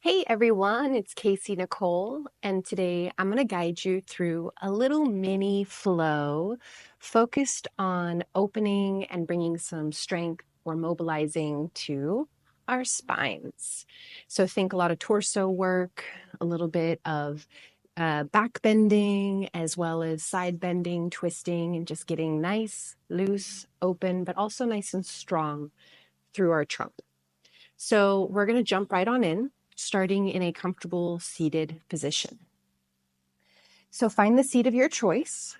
Hey everyone, it's Kaycienikole, and today I'm going to guide you through a little mini flow focused on opening and bringing some strength or mobilizing to our spines. So think a lot of torso work, a little bit of back bending, as well as side bending, twisting, and just getting nice, loose, open, but also nice and strong through our trunk. So we're going to jump right on in, starting in a comfortable seated position. So find the seat of your choice.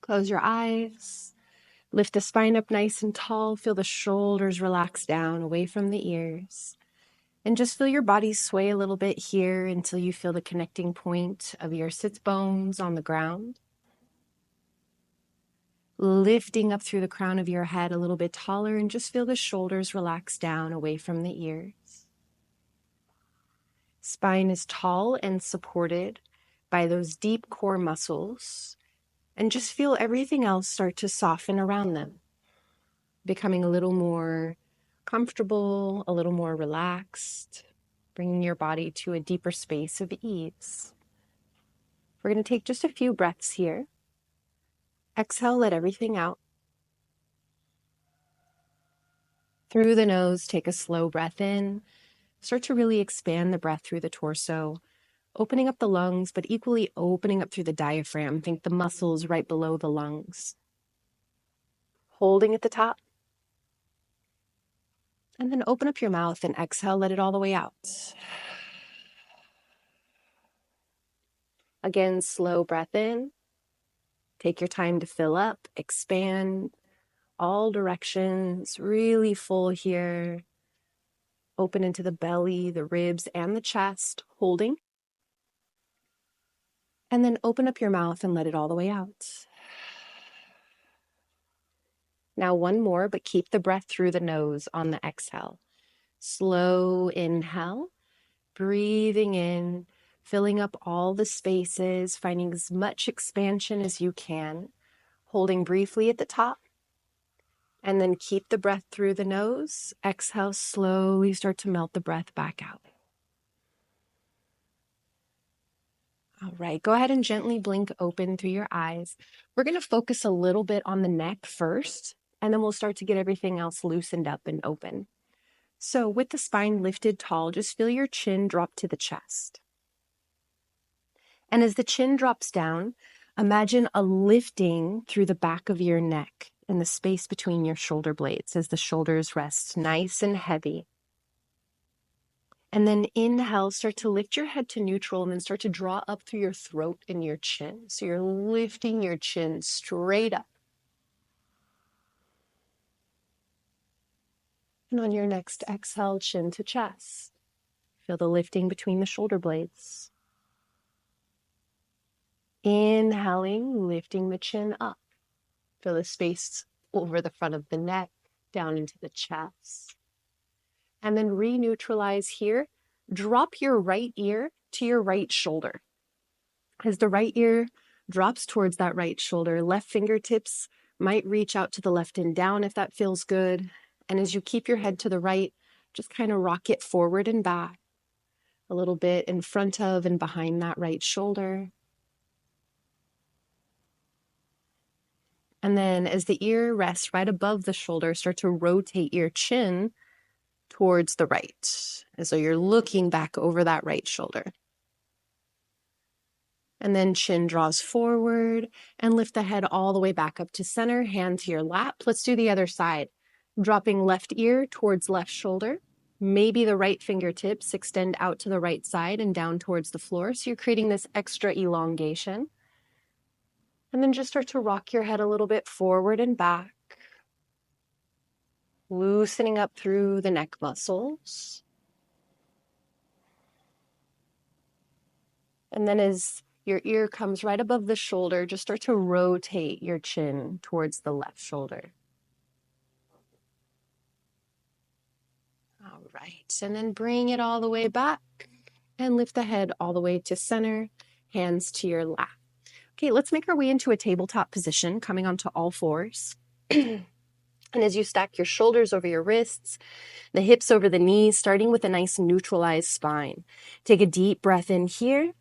Close your eyes. Lift the spine up nice and tall. Feel the shoulders relax down away from the ears. And just feel your body sway a little bit here until you feel the connecting point of your sits bones on the ground. Lifting up through the crown of your head a little bit taller, and just feel the shoulders relax down away from the ears. Spine is tall and supported by those deep core muscles, and just feel everything else start to soften around them, becoming a little more comfortable, a little more relaxed, bringing your body to a deeper space of ease. We're going to take just a few breaths here. Exhale, let everything out. Through the nose, take a slow breath in. Start to really expand the breath through the torso, opening up the lungs, but equally opening up through the diaphragm. Think the muscles right below the lungs. Holding at the top. And then open up your mouth and exhale, let it all the way out. Again, slow breath in. Take your time to fill up, expand all directions, really full here. Open into the belly, the ribs, and the chest, holding. And then open up your mouth and let it all the way out. Now one more, but keep the breath through the nose on the exhale. Slow inhale, breathing in, filling up all the spaces, finding as much expansion as you can, holding briefly at the top, and then keep the breath through the nose. Exhale, slowly start to melt the breath back out. All right, go ahead and gently blink open through your eyes. We're going to focus a little bit on the neck first, and then we'll start to get everything else loosened up and open. So with the spine lifted tall, just feel your chin drop to the chest. And as the chin drops down, imagine a lifting through the back of your neck and the space between your shoulder blades as the shoulders rest nice and heavy. And then inhale, start to lift your head to neutral and then start to draw up through your throat and your chin. So you're lifting your chin straight up. And on your next exhale, chin to chest. Feel the lifting between the shoulder blades. Inhaling, lifting the chin up. Feel the space over the front of the neck, down into the chest. And then re-neutralize here. Drop your right ear to your right shoulder. As the right ear drops towards that right shoulder, left fingertips might reach out to the left and down if that feels good. And as you keep your head to the right, just kind of rock it forward and back, a little bit in front of and behind that right shoulder. And then as the ear rests right above the shoulder, start to rotate your chin towards the right, as though you're looking back over that right shoulder. And then chin draws forward and lift the head all the way back up to center, hand to your lap. Let's do the other side. Dropping left ear towards left shoulder. Maybe the right fingertips extend out to the right side and down towards the floor. So you're creating this extra elongation. And then just start to rock your head a little bit forward and back. Loosening up through the neck muscles. And then as your ear comes right above the shoulder, just start to rotate your chin towards the left shoulder. All right, and then bring it all the way back and lift the head all the way to center, hands to your lap. Okay, let's make our way into a tabletop position, coming onto all fours. And as you stack your shoulders over your wrists, the hips over the knees, starting with a nice neutralized spine. Take a deep breath in here.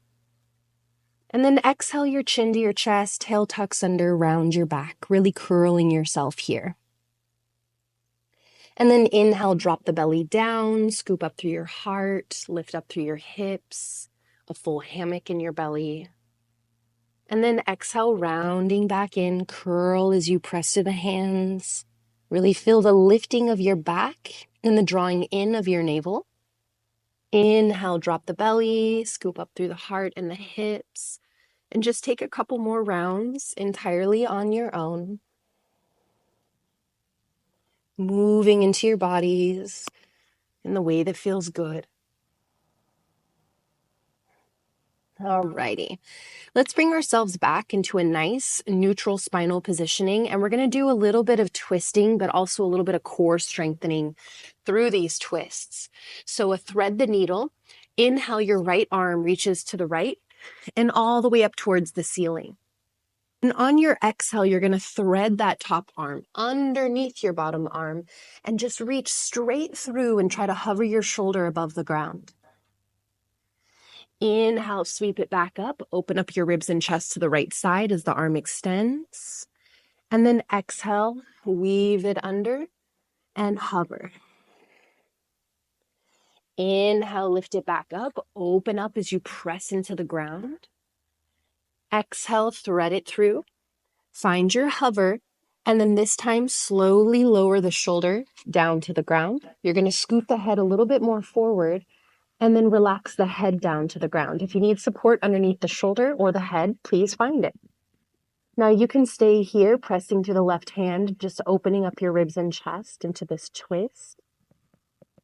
And then exhale your chin to your chest, tail tucks under, round your back, really curling yourself here. And then inhale, drop the belly down, scoop up through your heart, lift up through your hips, a full hammock in your belly. And then exhale, rounding back in, curl as you press to the hands. Really feel the lifting of your back and the drawing in of your navel. Inhale, drop the belly, scoop up through the heart and the hips, and just take a couple more rounds entirely on your own. Moving into your bodies in the way that feels good. Alrighty. Let's bring ourselves back into a nice neutral spinal positioning, and we're going to do a little bit of twisting, but also a little bit of core strengthening through these twists. So a thread the needle, inhale, your right arm reaches to the right and all the way up towards the ceiling. And on your exhale, you're going to thread that top arm underneath your bottom arm and just reach straight through and try to hover your shoulder above the ground. Inhale, sweep it back up, open up your ribs and chest to the right side as the arm extends. And then exhale, weave it under and hover. Inhale, lift it back up, open up as you press into the ground. Exhale, thread it through, find your hover, and then this time slowly lower the shoulder down to the ground. You're going to scoot the head a little bit more forward and then relax the head down to the ground. If you need support underneath the shoulder or the head, please find it. Now you can stay here, pressing to the left hand, just opening up your ribs and chest into this twist.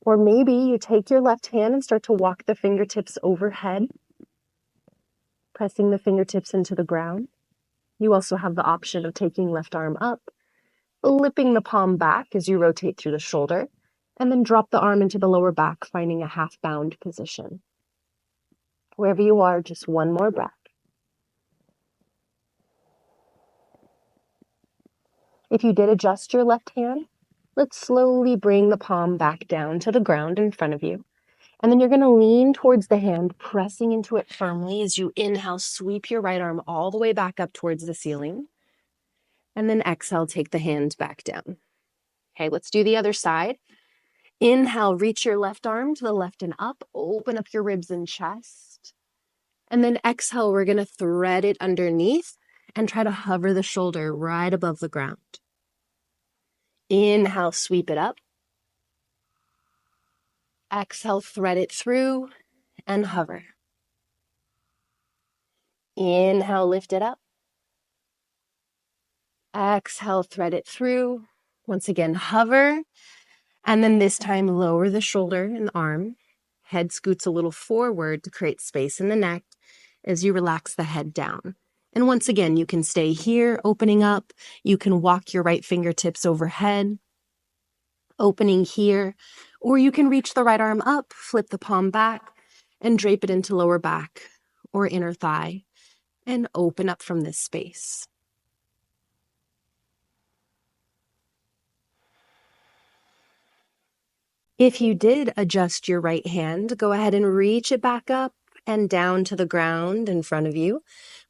Or maybe you take your left hand and start to walk the fingertips overhead, pressing the fingertips into the ground. You also have the option of taking left arm up, flipping the palm back as you rotate through the shoulder, and then drop the arm into the lower back, finding a half bound position. Wherever you are, just one more breath. If you did adjust your left hand, let's slowly bring the palm back down to the ground in front of you. And then you're going to lean towards the hand, pressing into it firmly as you inhale, sweep your right arm all the way back up towards the ceiling. And then exhale, take the hand back down. Okay, let's do the other side. Inhale, reach your left arm to the left and up, open up your ribs and chest. And then exhale, we're going to thread it underneath and try to hover the shoulder right above the ground. Inhale, sweep it up. Exhale, thread it through and hover. Inhale, lift it up. Exhale, thread it through. Once again, hover. And then this time, lower the shoulder and the arm. Head scoots a little forward to create space in the neck as you relax the head down. And once again, you can stay here, opening up. You can walk your right fingertips overhead, opening here. Or you can reach the right arm up, flip the palm back, and drape it into lower back or inner thigh, and open up from this space. If you did adjust your right hand, go ahead and reach it back up and down to the ground in front of you.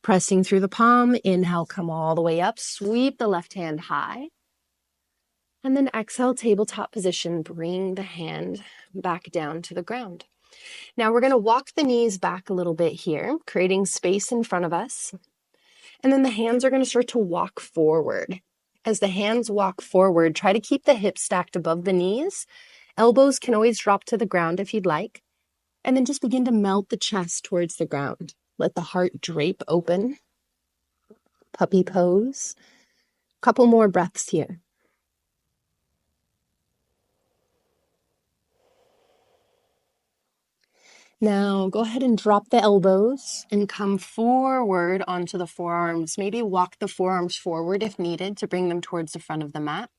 Pressing through the palm, inhale, come all the way up, sweep the left hand high. And then exhale, tabletop position, bring the hand back down to the ground. Now we're going to walk the knees back a little bit here, creating space in front of us. And then the hands are going to start to walk forward. As the hands walk forward, try to keep the hips stacked above the knees. Elbows can always drop to the ground if you'd like. And then just begin to melt the chest towards the ground. Let the heart drape open. Puppy pose. Couple more breaths here. Now go ahead and drop the elbows and come forward onto the forearms. Maybe walk the forearms forward if needed to bring them towards the front of the mat,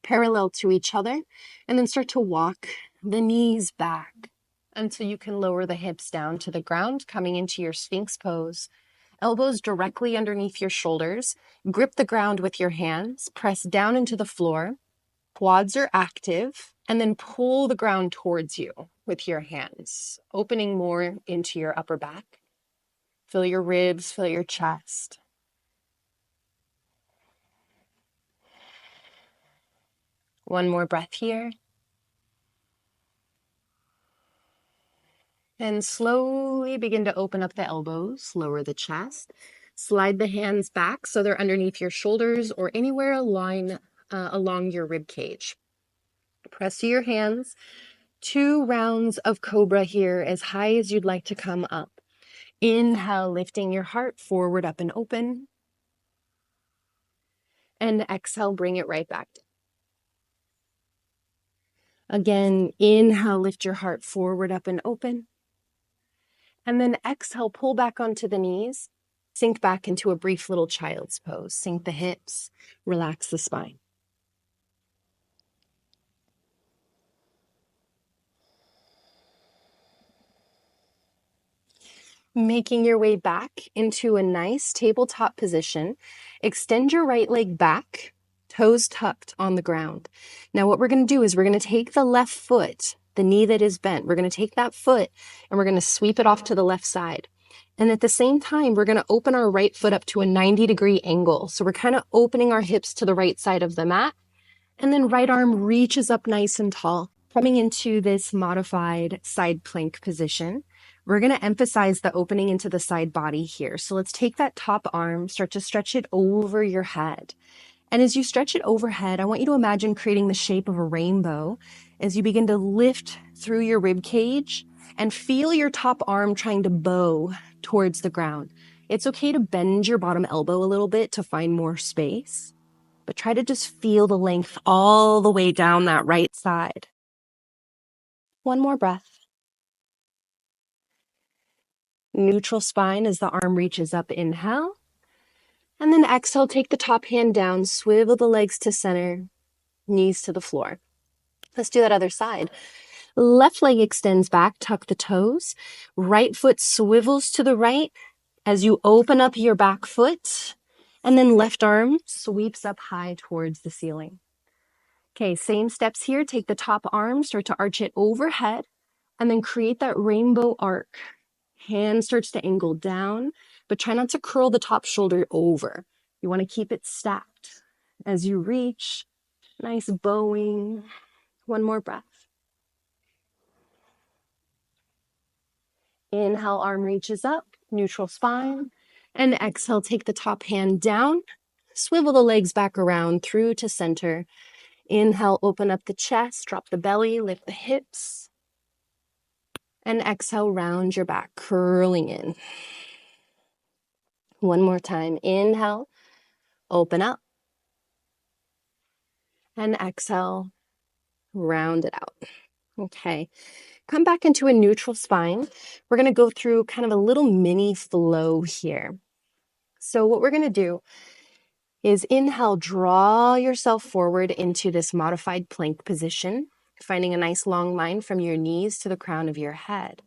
parallel to each other, and then start to walk the knees back until you can lower the hips down to the ground, coming into your Sphinx pose. Elbows directly underneath your shoulders. Grip the ground with your hands. Press down into the floor. Quads are active, and then pull the ground towards you with your hands, opening more into your upper back. Feel your ribs, feel your chest. One more breath here. And slowly begin to open up the elbows, lower the chest. Slide the hands back so they're underneath your shoulders or anywhere along your rib cage. Press to your hands. 2 rounds of cobra here, as high as you'd like to come up. Inhale, lifting your heart forward, up and open. And exhale, bring it right back. Again, inhale, lift your heart forward, up and open. And then exhale, pull back onto the knees. Sink back into a brief little child's pose. Sink the hips, relax the spine. Making your way back into a nice tabletop position. Extend your right leg back, toes tucked on the ground. Now what we're going to do is we're going to take the left foot, the knee that is bent, we're going to take that foot and we're going to sweep it off to the left side. And at the same time, we're going to open our right foot up to a 90-degree angle. So we're kind of opening our hips to the right side of the mat. And then right arm reaches up nice and tall. Coming into this modified side plank position, we're going to emphasize the opening into the side body here. So let's take that top arm, start to stretch it over your head. And as you stretch it overhead, I want you to imagine creating the shape of a rainbow as you begin to lift through your rib cage and feel your top arm trying to bow towards the ground. It's okay to bend your bottom elbow a little bit to find more space, but try to just feel the length all the way down that right side. One more breath. Neutral spine as the arm reaches up, inhale. And then exhale, take the top hand down, swivel the legs to center, knees to the floor. Let's do that other side. Left leg extends back, tuck the toes. Right foot swivels to the right as you open up your back foot. And then left arm sweeps up high towards the ceiling. Okay, same steps here. Take the top arm, start to arch it overhead, and then create that rainbow arc. Hand starts to angle down, but try not to curl the top shoulder over. You want to keep it stacked. As you reach, nice bowing. One more breath. Inhale, arm reaches up, neutral spine. And exhale, take the top hand down. Swivel the legs back around through to center. Inhale, open up the chest, drop the belly, lift the hips. And exhale, round your back, curling in. One more time. Inhale, open up. And exhale, round it out. Okay. Come back into a neutral spine. We're going to go through kind of a little mini flow here. So what we're going to do is inhale, draw yourself forward into this modified plank position, finding a nice long line from your knees to the crown of your head.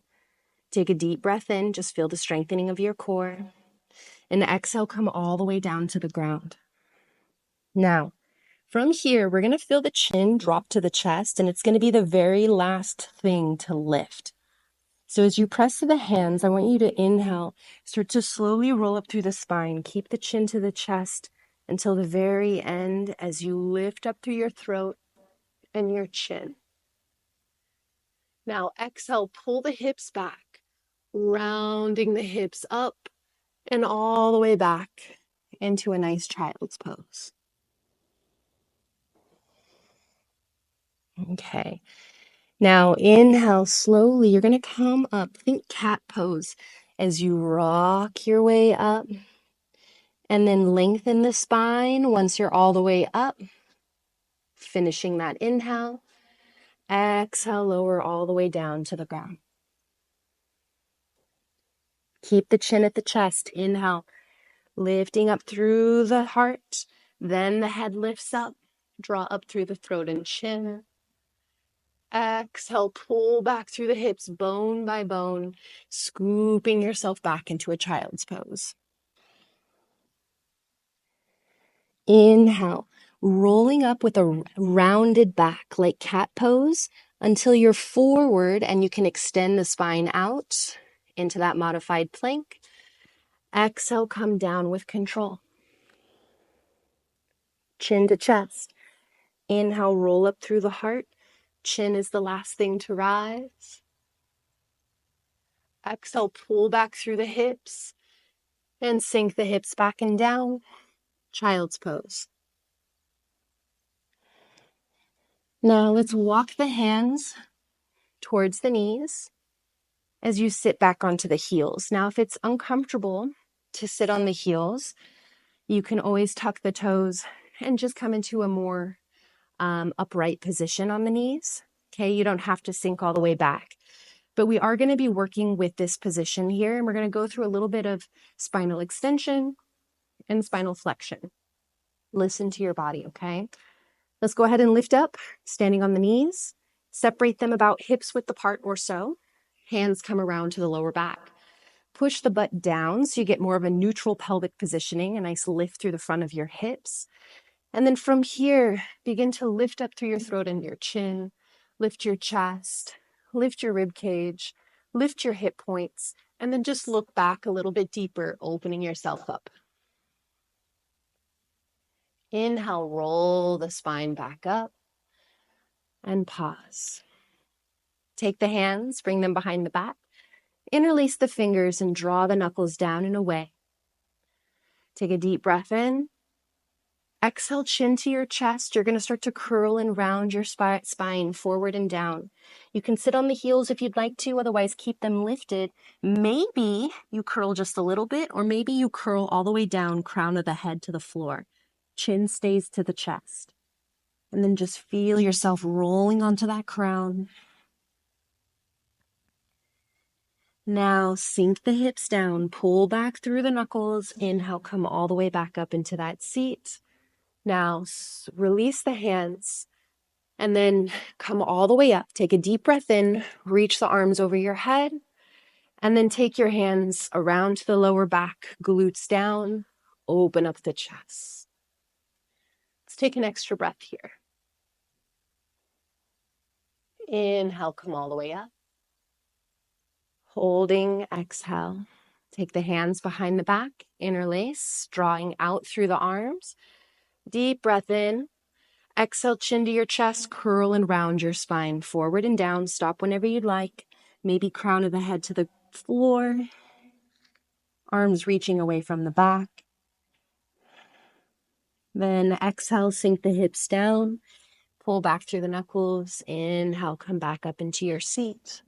Take a deep breath in, just feel the strengthening of your core. And exhale, come all the way down to the ground. Now, from here, we're going to feel the chin drop to the chest, and it's going to be the very last thing to lift. So as you press to the hands, I want you to inhale, start to slowly roll up through the spine. Keep the chin to the chest until the very end as you lift up through your throat and your chin. Now exhale, pull the hips back, rounding the hips up and all the way back into a nice child's pose. Okay. Now inhale slowly. You're going to come up. Think cat pose as you rock your way up. And then lengthen the spine once you're all the way up. Finishing that inhale. Exhale, lower all the way down to the ground. Keep the chin at the chest. Inhale, lifting up through the heart. Then the head lifts up. Draw up through the throat and chin. Exhale, pull back through the hips, bone by bone, scooping yourself back into a child's pose. Inhale, rolling up with a rounded back like cat pose until you're forward and you can extend the spine out into that modified plank. Exhale, come down with control. Chin to chest. Inhale, roll up through the heart. Chin is the last thing to rise. Exhale, pull back through the hips and sink the hips back and down. Child's pose. Now let's walk the hands towards the knees as you sit back onto the heels. Now, if it's uncomfortable to sit on the heels, you can always tuck the toes and just come into a more upright position on the knees. Okay, you don't have to sink all the way back. But we are going to be working with this position here, and we're going to go through a little bit of spinal extension and spinal flexion. Listen to your body, okay? Let's go ahead and lift up, standing on the knees. Separate them about hips width apart or so. Hands come around to the lower back. Push the butt down so you get more of a neutral pelvic positioning, a nice lift through the front of your hips. And then from here, begin to lift up through your throat and your chin. Lift your chest, lift your rib cage, lift your hip points, and then just look back a little bit deeper, opening yourself up. Inhale, roll the spine back up and pause. Take the hands, bring them behind the back. Interlace the fingers and draw the knuckles down and away. Take a deep breath in. Exhale, chin to your chest. You're going to start to curl and round your spine forward and down. You can sit on the heels if you'd like to, otherwise keep them lifted. Maybe you curl just a little bit, or maybe you curl all the way down, crown of the head to the floor. Chin stays to the chest. And then just feel yourself rolling onto that crown. Now sink the hips down, pull back through the knuckles. Inhale, come all the way back up into that seat. Now release the hands and then come all the way up. Take a deep breath in, reach the arms over your head, and then take your hands around to the lower back, glutes down, open up the chest. Let's take an extra breath here. Inhale, come all the way up. Holding, exhale. Take the hands behind the back, interlace, drawing out through the arms. Deep breath in. Exhale, chin to your chest, curl and round your spine forward and down. Stop whenever you'd like. Maybe crown of the head to the floor. Arms reaching away from the back. Then exhale, sink the hips down. Pull back through the knuckles. Inhale, come back up into your seat.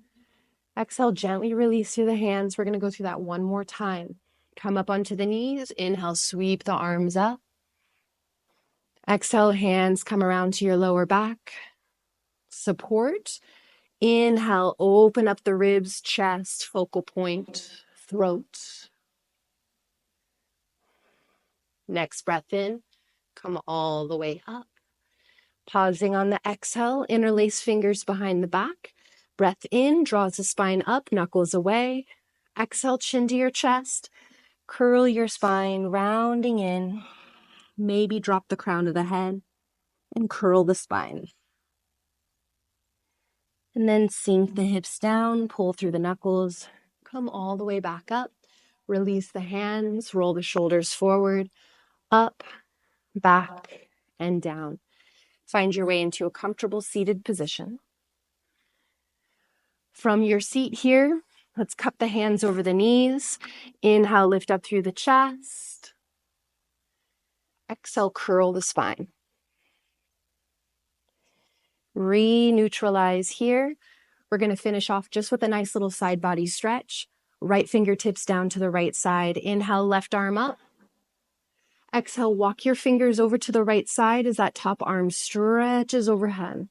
Exhale, gently release through the hands. We're going to go through that one more time. Come up onto the knees. Inhale, sweep the arms up. Exhale, hands come around to your lower back. Support. Inhale, open up the ribs, chest, focal point, throat. Next breath in, come all the way up. Pausing on the exhale, interlace fingers behind the back. Breath in, draws the spine up, knuckles away. Exhale, chin to your chest. Curl your spine, rounding in. Maybe drop the crown of the head and curl the spine. And then sink the hips down, pull through the knuckles, come all the way back up. Release the hands, roll the shoulders forward, up, back, and down. Find your way into a comfortable seated position. From your seat here, let's cup the hands over the knees. Inhale, lift up through the chest. Exhale, curl the spine. Re-neutralize here. We're going to finish off just with a nice little side body stretch. Right fingertips down to the right side. Inhale, left arm up. Exhale, walk your fingers over to the right side as that top arm stretches overhead.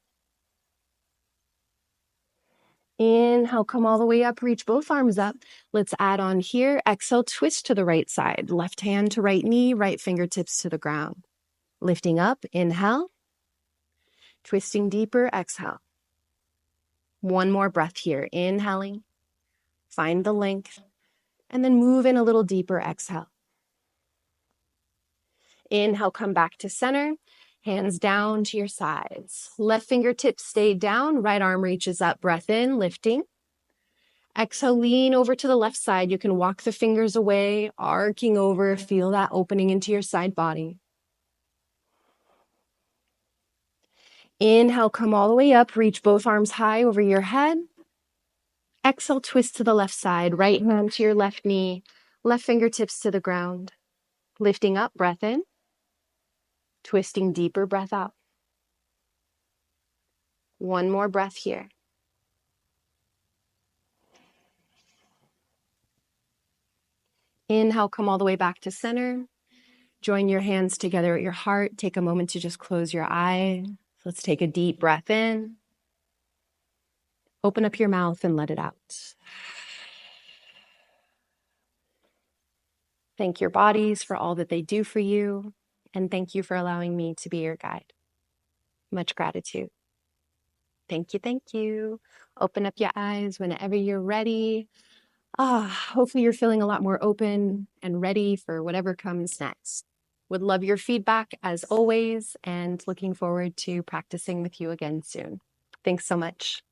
Inhale, come all the way up, reach both arms up. Let's add on here. Exhale, twist to the right side. Left hand to right knee, right fingertips to the ground. Lifting up, inhale. Twisting deeper, exhale. One more breath here. Inhaling, find the length, and then move in a little deeper, exhale. Inhale, come back to center. Hands down to your sides. Left fingertips stay down, right arm reaches up, breath in, lifting. Exhale, lean over to the left side. You can walk the fingers away, arcing over, feel that opening into your side body. Inhale, come all the way up, reach both arms high over your head. Exhale, twist to the left side, right hand to your left knee, left fingertips to the ground. Lifting up, breath in. Twisting deeper, breath out. One more breath here. Inhale, come all the way back to center. Join your hands together at your heart. Take a moment to just close your eyes. Let's take a deep breath in. Open up your mouth and let it out. Thank your bodies for all that they do for you. And thank you for allowing me to be your guide. Much gratitude. Thank you, thank you. Open up your eyes whenever you're ready. Hopefully you're feeling a lot more open and ready for whatever comes next. Would love your feedback as always, and looking forward to practicing with you again soon. Thanks so much.